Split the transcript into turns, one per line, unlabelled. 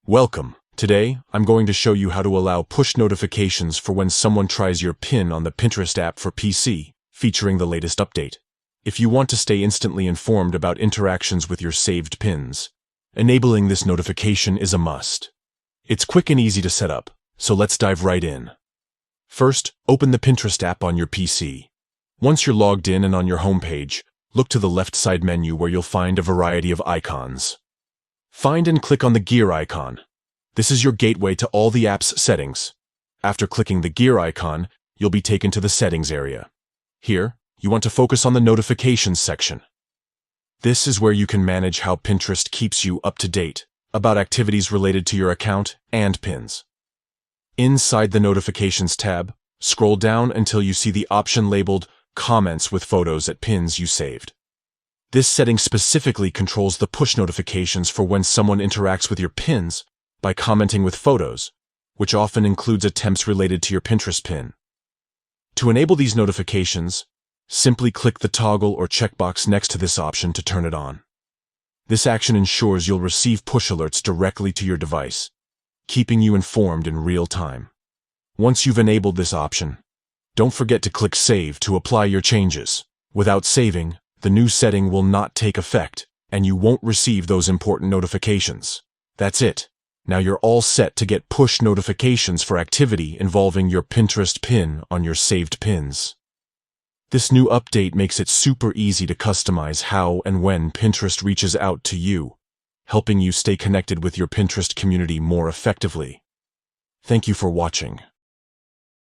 Welcome. Today, I'm going to show you how to allow push notifications for when someone tries your pin on the Pinterest app for PC, featuring the latest update. If you want to stay instantly informed about interactions with your saved pins, enabling this notification is a must. It's quick and easy to set up, so let's dive right in. First, open the Pinterest app on your PC. Once you're logged in and on your homepage, look to the left side menu where you'll find a variety of icons. Find and click on the gear icon. This is your gateway to all the app's settings. After clicking the gear icon, you'll be taken to the settings area. Here, you want to focus on the notifications section. This is where you can manage how Pinterest keeps you up to date about activities related to your account and pins. Inside the Notifications tab, scroll down until you see the option labeled Comments with photos at pins you saved. This setting specifically controls the push notifications for when someone interacts with your pins by commenting with photos, which often includes attempts related to your Pinterest pin. To enable these notifications, simply click the toggle or checkbox next to this option to turn it on. This action ensures you'll receive push alerts directly to your device, keeping you informed in real time. Once you've enabled this option, don't forget to click Save to apply your changes. Without saving, the new setting will not take effect, and you won't receive those important notifications. That's it. Now you're all set to get push notifications for activity involving your Pinterest pin on your saved pins. This new update makes it super easy to customize how and when Pinterest reaches out to you, helping you stay connected with your Pinterest community more effectively. Thank you for watching.